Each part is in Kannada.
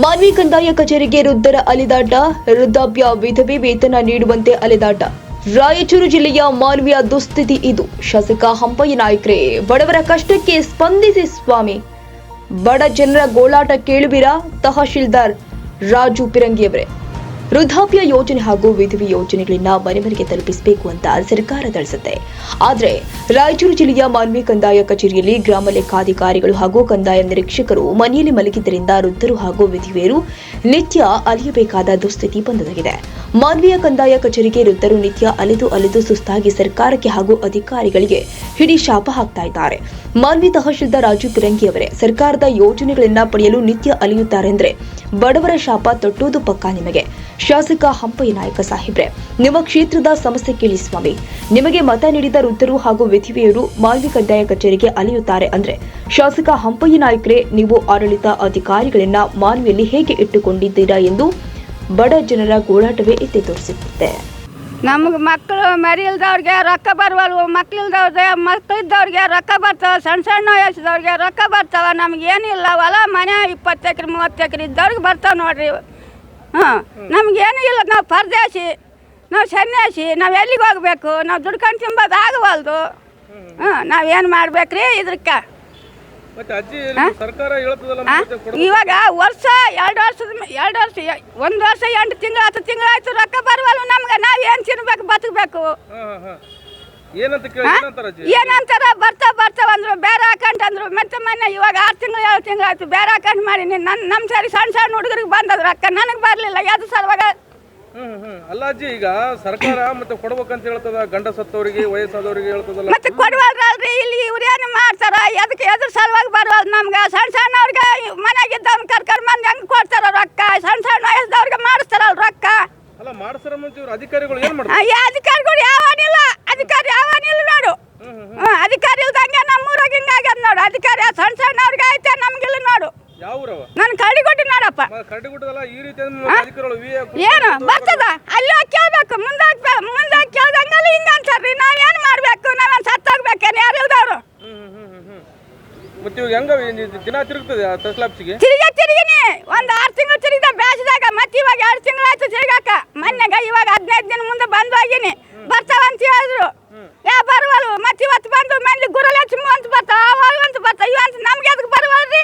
ಮಾನ್ವಿ ಕಂದಾಯ ಕಚೇರಿಗೆ ವೃದ್ಧರ ಅಲೆದಾಟ, ವೃದ್ಧಾಪ್ಯ ವಿಧವೆ ವೇತನ ನೀಡುವಂತೆ ಅಲೆದಾಟ. ರಾಯಚೂರು ಜಿಲ್ಲೆಯ ಮಾನ್ವಿಯ ದುಸ್ಥಿತಿ ಇದು. ಶಾಸಕ ಹಂಪಯ್ಯ ನಾಯ್ಕರೇ, ಬಡವರ ಕಷ್ಟಕ್ಕೆ ಸ್ಪಂದಿಸಿ ಸ್ವಾಮಿ. ಬಡ ಜನರ ಗೋಳಾಟ ಕೇಳುವಿರಾ? ತಹಶೀಲ್ದಾರ್ ರಾಜು ಪಿರಂಗಿಯವರೇ, ವೃದ್ಧಾಪ್ಯ ಯೋಜನೆ ಹಾಗೂ ವಿಧವೆ ಯೋಜನೆಗಳನ್ನ ಮನೆ ಮನೆಗೆ ತಲುಪಿಸಬೇಕು ಅಂತ ಸರ್ಕಾರ ತಿಳಿಸುತ್ತೆ. ಆದರೆ ರಾಯಚೂರು ಜಿಲ್ಲೆಯ ಮಾನ್ವಿ ಕಂದಾಯ ಕಚೇರಿಯಲ್ಲಿ ಗ್ರಾಮ ಲೆಕ್ಕಾಧಿಕಾರಿಗಳು ಹಾಗೂ ಕಂದಾಯ ನಿರೀಕ್ಷಕರು ಮನೆಯಲ್ಲಿ ಮಲಗಿದ್ದರಿಂದ ವೃದ್ಧರು ಹಾಗೂ ವಿಧವೆಯರು ನಿತ್ಯ ಅಲೆಯಬೇಕಾದ ದುಸ್ಥಿತಿ ಬಂದೊದಗಿದೆ. ಮಾನ್ವಿಯ ಕಂದಾಯ ಕಚೇರಿಗೆ ವೃದ್ಧರು ನಿತ್ಯ ಅಲೆದು ಸುಸ್ತಾಗಿ ಸರ್ಕಾರಕ್ಕೆ ಹಾಗೂ ಅಧಿಕಾರಿಗಳಿಗೆ ಹಿಡಿ ಶಾಪ ಹಾಕ್ತಾ ಇದ್ದಾರೆ. ಮಾನ್ವಿ ತಹಶೀಲ್ದಾರ್ ರಾಜು ಪಿರಂಗಿ ಅವರೇ, ಸರ್ಕಾರದ ಯೋಜನೆಗಳನ್ನ ಪಡೆಯಲು ನಿತ್ಯ ಅಲೆಯುತ್ತಾರೆ ಅಂದ್ರೆ ಬಡವರ ಶಾಪ ತೊಟ್ಟೋದು ಪಕ್ಕಾ ನಿಮಗೆ. ಶಾಸಕ ಹಂಪಯ್ಯ ನಾಯ್ಕ ಸಾಹೇಬ್ರೆ, ನಿಮ್ಮ ಕ್ಷೇತ್ರದ ಸಮಸ್ಯೆ ಕೇಳಿ ಸ್ವಾಮಿ. ನಿಮಗೆ ಮತ ನೀಡಿದ ವೃದ್ಧರು ಹಾಗೂ ವಿಧವೆಯರು ಮಾನ್ವಿ ಕಂದಾಯ ಕಚೇರಿಗೆ ಅಲೆಯುತ್ತಾರೆ ಅಂದ್ರೆ ಶಾಸಕ ಹಂಪಯ್ಯ ನಾಯ್ಕರೇ, ನೀವು ಆಡಳಿತ ಅಧಿಕಾರಿಗಳನ್ನ ಮಾನ್ವಿಯಲ್ಲಿ ಹೇಗೆ ಇಟ್ಟುಕೊಂಡಿದ್ದೀರಾ ಎಂದು ಬಡ ಜನರ ಗೋಳಾಟವೇ ಎತ್ತಿ ತೋರಿಸುತ್ತೆ. ನಮ್ಗೆ ಮಕ್ಕಳು ಮರಿ ಇಲ್ದವ್ರಿಗೆ ರೊಕ್ಕ ಬರುವಲ್ವು, ಮಕ್ಕಳಿದ್ದವ್ರಿಗೆ ರೊಕ್ಕ ಬರ್ತಾವ, ಸಣ್ಣ ವಯಸ್ಸದವ್ರಿಗೆ ರೊಕ್ಕ ಬರ್ತಾವ. ನಮ್ಗೆ ಏನಿಲ್ಲ, ಹೊಲ ಮನೆ 20 ಎಕರೆ 30 ಎಕರೆ ಇದ್ದವ್ರಿಗೆ ಬರ್ತಾವೆ ನೋಡ್ರಿ. ನಮ್ಗೇನು ಇಲ್ಲ, ನಾವು ಪರದೇಶಿ, ನಾವು ಸನ್ಯಾಸಿ, ನಾವು ಎಲ್ಲಿಗೆ ಹೋಗ್ಬೇಕು? ನಾವು ದುಡ್ಕೊಂಡು ತಿಂಬೋದು ಆಗವಲ್ದು. ನಾವೇನು ಮಾಡ್ಬೇಕ್ರಿ ಇದಕ್ಕೆ? ಇವಾಗ ವರ್ಷ 2 ವರ್ಷ 1 ವರ್ಷ 8 ತಿಂಗಳು 10 ತಿಂಗಳಾಯ್ತು, ರೊಕ್ಕ ಬರುವಲ್ಲ ನಮ್ಗೆ. ನಾವ್ ಏನ್ ತಿನ್ಬೇಕು, ಬದುಕಬೇಕು? ಏನಂತಾರ? ಬರ್ತಾವ ಅಂದ್ರು, ಬೇರೆ ಅಕೌಂಟ್ ಅಂದ್ರು. ಮತ್ತೆ ಮೊನ್ನೆ ಇವಾಗ 6 ತಿಂಗಳು 7 ತಿಂಗಳಾಯ್ತು ಬೇರೆ ಅಕೌಂಟ್ ಮಾಡಿ. ನಮ್ಮ ಸರಿ ಸಣ್ಣ ಹುಡುಗರಿಗೆ ಬಂದದ ರೊಕ್ಕ, ನನಗೆ ಬರ್ಲಿಲ್ಲ. ಯಾವ್ದು ಸಲುವಾಗ? ಅಲ್ಲ ಅಜ್ಜಿ, ಈಗ ಸರ್ಕಾರ ಮತ್ತೆ ಕೊಡ್ಬೇಕಂತ ಹೇಳ್ತದ, ಗಂಡ ಸತ್ತವರಿಗೆ ವಯಸ್ಸಾದವರಿಗೆ ಹೇಳ್ತದಲ್ಲ. ಮತ್ತೆ ಕೊಡುವಲ್ರಿ, ಇಲ್ಲಿ ಇವ್ರೇನು ಮಾಡ್ತಾರ? ಅದಕ್ಕೆ ಎದ್ರ ಸಲುವಾಗಿ ಬರೋದು ನಮ್ಗೆ? ಸಣ್ಣವ್ರಿಗೆ ಮನೆಗಿದ್ದವ್ನ ಕರ್ಕೊಂಡು ಮಂದಿ ಹೆಂಗ್ ಕೊಡ್ತಾರ ರೊಕ್ಕ? ಸಣ್ಣ ವಯಸ್ಸದವ್ರಿಗೆ ಮಾಡಿಸ್ತಾರಲ್ಲ ರೊಕ್ಕ. ಅಲ್ಲ, ಮಾಡಿಸ್ತಾರ ಮುಂಚೆ ಇವ್ರು ಅಧಿಕಾರಿಗಳು ಏನ್ ಮಾಡ್ತಾರೆ? ಅಧಿಕಾರಿಗಳು ಯಾವನಿಲ್ಲ ನೋಡು. ಅಧಿಕಾರಿ ಇಲ್ದಂಗೆ ನಮ್ಮೂರಾಗ ಹಿಂಗಾಗ್ಯದ ನೋಡು. ಅಧಿಕಾರಿ ಸಣ್ಣವ್ರಿಗೆ ಐತೆ, ನಮ್ಗಿಲ್ಲ ನೋಡು. ನಾನು ಕರಡಿಗುಡ್ಡ ನೋಡಪ್ಪ. ಈ ರೀತಿ ಏನು ಬರ್ತದ? ಅಲ್ಲಿ ಕೇಳ್ಬೇಕು, ಮುಂದೆ ಕೇಳ್ದಂಗಲ್ಲಿ ಹಿಂಗ ಅನ್ಸರ್ರಿ. ನಾವೇನ್ ಮಾಡ್ಬೇಕು? ನಾವೇನ್ ಸತ್ತೋಗ್ಬೇಕೇನು? ಯಾರು ಇಲ್ದವ್ರು ದಿನ ತಿರುಗ್ತದೆ ತಿರುಗಿನಿ. 6 ತಿಂಗಳು ತಿರುಗಿದ ಬ್ಯಾಸದಾಗ. ಮತ್ತೆ ಇವಾಗ 2 ತಿಂಗಳಾಯ್ತು ತಿರುಗಾಕ. ಮೊನ್ನೆಗ ಇವಾಗ 15 ದಿನ ಮುಂದೆ ಬಂದು ಹೋಗಿನಿ. ಬರ್ತಾವಂತ ಹೇಳಿದ್ರು, ಬರುವಲ್ವು. ಮತ್ತೆ ಇವತ್ತು ಬಂದು ಮನೇಲಿ ಗುರಲೆ ಚುಮ್ಮ ಅಂತ ಬರ್ತಾವ, ಅಂತ ಬರ್ತಾವ. ಇವಂತ ನಮ್ಗೆ ಅದಕ್ಕೆ ಬರುವಲ್ರಿ.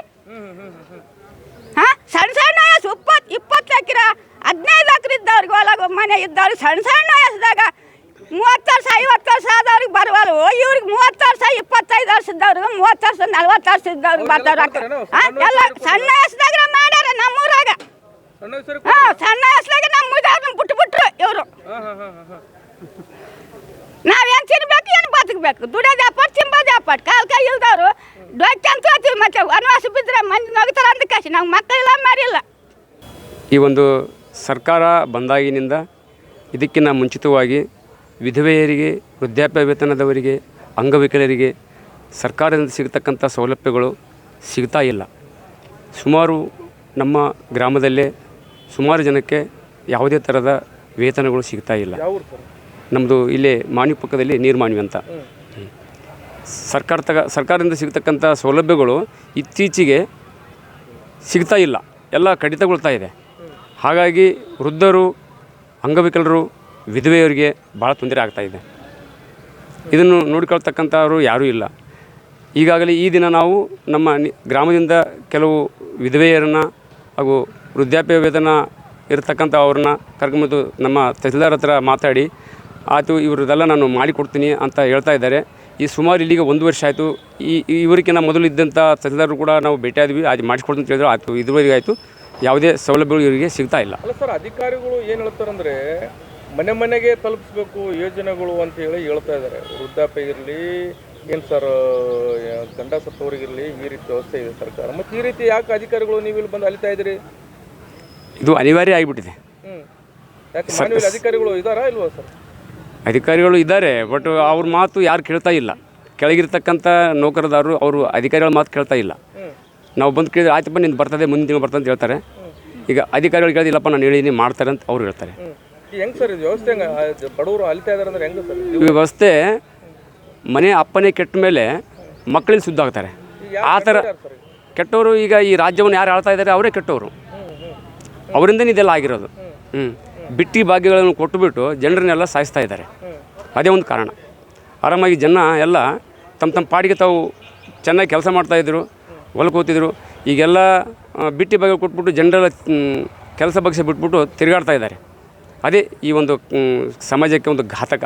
ಸಣ್ಣ ವಯಸ್ಸು 20 ಎಕರೆ 15 ಎಕರೆ ಇದ್ದವ್ರಿಗೆ ಹೊಲ ಮನೆ ಇದ್ದವ್ರಿಗೆ ಸಣ್ಣ ವಯಸ್ಸದಾಗ 30 ವರ್ಷ 50 ವರ್ಷ ಆದವ್ರಿಗೆ ಬರುವಲ್ವು. ಇವ್ರಿಗೆ 30 ವರ್ಷ 25 ವರ್ಷ ಇದ್ದವ್ರಿಗೆ 30 ವರ್ಷ 40 ವರ್ಷ ಇದ್ದವ್ರಿಗೆ ಬರ್ತಾರ. ಎಲ್ಲ ಸಣ್ಣ ವಯಸ್ಸದಾಗ ಮಾಡ್ಯಾರ ನಮ್ಮೂರಾಗ. ಸಣ್ಣ ವಯಸ್ಸದಾಗ ನಮ್ಮ ಮುದವ್ರನ್ನ ಬಿಟ್ರು ಇವರು. ನಾವೇನು ತಿನ್ಬೇಕು, ಏನು ಬದುಕಬೇಕು? ದುಡಿಯೋದು ಅಪ್ಪಾಟ್, ತಿಂಬೋದು ಅಪ್ಪಾಟ್. ಕಾಲ್ ಇಲ್ದವ್ರು ಡೊಕ್ಕಂತ ಹೋಗ್ತೀವಿ. ಮತ್ತೆ ವನವಾಸ ಬಿದ್ದರೆ ಮಂದಿ ನೋಗ್ತಾರೆ ಅಂತ ಕಾಶಿ. ನಾವು ಮಕ್ಕಳಿಲ್ಲ, ಮರಿಲ್ಲ. ಈ ಒಂದು ಸರ್ಕಾರ ಬಂದಾಗಿನಿಂದ ಇದಕ್ಕಿಂತ ಮುಂಚಿತವಾಗಿ ವಿಧವೆಯರಿಗೆ, ವೃದ್ಧಾಪ್ಯ ವೇತನದವರಿಗೆ, ಅಂಗವಿಕಲರಿಗೆ ಸರ್ಕಾರದಿಂದ ಸಿಗತಕ್ಕಂಥ ಸೌಲಭ್ಯಗಳು ಸಿಗ್ತಾ ಇಲ್ಲ. ಸುಮಾರು ನಮ್ಮ ಗ್ರಾಮದಲ್ಲೇ ಸುಮಾರು ಜನಕ್ಕೆ ಯಾವುದೇ ಥರದ ವೇತನಗಳು ಸಿಗ್ತಾ ಇಲ್ಲ. ನಮ್ಮದು ಇಲ್ಲೇ ಮಾನ್ವಿ ಪಕ್ಕದಲ್ಲಿ ನೀರ್ಮಾನ್ವಿ ಅಂತ. ಸರ್ಕಾರದಿಂದ ಸಿಗ್ತಕ್ಕಂಥ ಸೌಲಭ್ಯಗಳು ಇತ್ತೀಚೆಗೆ ಸಿಗ್ತಾ ಇಲ್ಲ, ಎಲ್ಲ ಕಡಿತಗೊಳ್ತಾ ಇದೆ. ಹಾಗಾಗಿ ವೃದ್ಧರು, ಅಂಗವಿಕಲರು, ವಿಧವೆಯವರಿಗೆ ಭಾಳ ತೊಂದರೆ ಆಗ್ತಾಯಿದೆ. ಇದನ್ನು ನೋಡಿಕೊಳ್ತಕ್ಕಂಥವರು ಯಾರೂ ಇಲ್ಲ. ಈಗಾಗಲೇ ಈ ದಿನ ನಾವು ನಮ್ಮ ಗ್ರಾಮದಿಂದ ಕೆಲವು ವಿಧವೆಯರನ್ನು ಹಾಗೂ ವೃದ್ಧಾಪ್ಯ ವೇತನ ಇರತಕ್ಕಂಥ ಅವ್ರನ್ನ ಕರ್ಕೊಂಬಂದು ನಮ್ಮ ತಹಸೀಲ್ದಾರ್ ಹತ್ರ ಮಾತಾಡಿ, ಆಯಿತು ಇವ್ರದ್ದೆಲ್ಲ ನಾನು ಮಾಡಿಕೊಡ್ತೀನಿ ಅಂತ ಹೇಳ್ತಾ ಇದ್ದಾರೆ. ಈ ಸುಮಾರು ಇಲ್ಲಿಗೆ 1 ವರ್ಷ ಆಯಿತು. ಇವರಿಗಿಂತ ಮೊದಲು ಇದ್ದಂಥ ತಹಸೀಲ್ದಾರರು ಕೂಡ ನಾವು ಭೇಟಿಯಾದ್ವಿ, ಅದು ಮಾಡಿಸ್ಕೊಡ್ತೀನಿ ಅಂತ ಹೇಳಿದ್ರು. ಆಯಿತು, ಇದುವರೆಗೆ ಆಯಿತು, ಯಾವುದೇ ಸೌಲಭ್ಯಗಳು ಇವರಿಗೆ ಸಿಗ್ತಾ ಇಲ್ಲ. ಅಲ್ಲ ಸರ್, ಅಧಿಕಾರಿಗಳು ಏನು ಹೇಳ್ತಾರಂದರೆ ಮನೆಗೆ ತಲುಪಿಸ್ಬೇಕು ಯೋಜನೆಗಳು ಅಂತ ಹೇಳ್ತಾ ಇದ್ದಾರೆ. ವೃದ್ಧಾಪ್ಯ ಇರಲಿ, ಏನು ಸರ್ ಗಂಡ ಸತ್ತವರಿಗಿರಲಿ, ಈ ರೀತಿ ವ್ಯವಸ್ಥೆ ಇದೆ ಸರ್ಕಾರ. ಮತ್ತು ಈ ರೀತಿ ಯಾಕೆ ಅಧಿಕಾರಿಗಳು ನೀವು ಇಲ್ಲಿ ಬಂದು ಅಲಿತಾ ಇದ್ದೀರಿ? ಇದು ಅನಿವಾರ್ಯ ಆಗಿಬಿಟ್ಟಿದೆ. ಯಾಕೆ ಮಾನವೀಯ ಅಧಿಕಾರಿಗಳು ಇದ್ದಾರಾ ಇಲ್ವಾ ಸರ್? ಅಧಿಕಾರಿಗಳು ಇದ್ದಾರೆ, ಬಟ್ ಅವ್ರ ಮಾತು ಯಾರು ಕೇಳ್ತಾ ಇಲ್ಲ. ಕೆಳಗಿರ್ತಕ್ಕಂಥ ನೌಕರದಾರರು ಅವರು ಅಧಿಕಾರಿಗಳ ಮಾತು ಕೇಳ್ತಾ ಇಲ್ಲ. ನಾವು ಬಂದು ಕೇಳಿದ್ರೆ ಆಯ್ತಪ್ಪ ನಿಂದು ಬರ್ತದೆ, ಮುಂದಿನ ತಿಂಗಳು ಬರ್ತದೆ ಅಂತ ಹೇಳ್ತಾರೆ. ಈಗ ಅಧಿಕಾರಿಗಳು ಕೇಳಿದ್ರೆ ಇಲ್ಲಪ್ಪ ನಾನು ಹೇಳಿದ್ದೀನಿ ಮಾಡ್ತಾರೆ ಅಂತ ಅವ್ರು ಹೇಳ್ತಾರೆ. ಹೆಂಗೆ ಸರ್ ಇದು ವ್ಯವಸ್ಥೆ? ಬಡವರು ಅಲಿತಾ ಇದ್ದಾರೆ ಅಂದರೆ ಹೆಂಗೆ ಸರ್ ಈ ವ್ಯವಸ್ಥೆ? ಮನೆ ಅಪ್ಪನೇ ಕೆಟ್ಟ ಮೇಲೆ ಮಕ್ಕಳಿಗೆ ಸುದ್ದಾಗ್ತಾರೆ. ಆ ಥರ ಕೆಟ್ಟವರು. ಈಗ ಈ ರಾಜ್ಯವನ್ನು ಯಾರು ಆಳ್ತಾ ಇದ್ದಾರೆ ಅವರೇ ಕೆಟ್ಟವರು. ಅವರಿಂದನೇ ಇದೆಲ್ಲ ಆಗಿರೋದು. ಬಿಟ್ಟಿ ಭಾಗ್ಯಗಳನ್ನು ಕೊಟ್ಟುಬಿಟ್ಟು ಜನರನ್ನೆಲ್ಲ ಸಾಯಿಸ್ತಾ ಇದ್ದಾರೆ. ಅದೇ ಒಂದು ಕಾರಣ. ಆರಾಮಾಗಿ ಜನ ಎಲ್ಲ ತಮ್ಮ ಪಾಡಿಗೆ ತಾವು ಚೆನ್ನಾಗಿ ಕೆಲಸ ಮಾಡ್ತಾಯಿದ್ರು, ಹೊಲಕ್ಕೆ ಹೋಗ್ತಿದ್ರು. ಈಗೆಲ್ಲ ಬಿಟ್ಟಿ ಭಾಗ್ಯ ಕೊಟ್ಬಿಟ್ಟು ಜನರೆಲ್ಲ ಕೆಲಸ ಬಗ್ಸೆ ಬಿಟ್ಬಿಟ್ಟು ತಿರುಗಾಡ್ತಾ ಇದ್ದಾರೆ. ಅದೇ ಈ ಒಂದು ಸಮಾಜಕ್ಕೆ ಒಂದು ಘಾತಕ.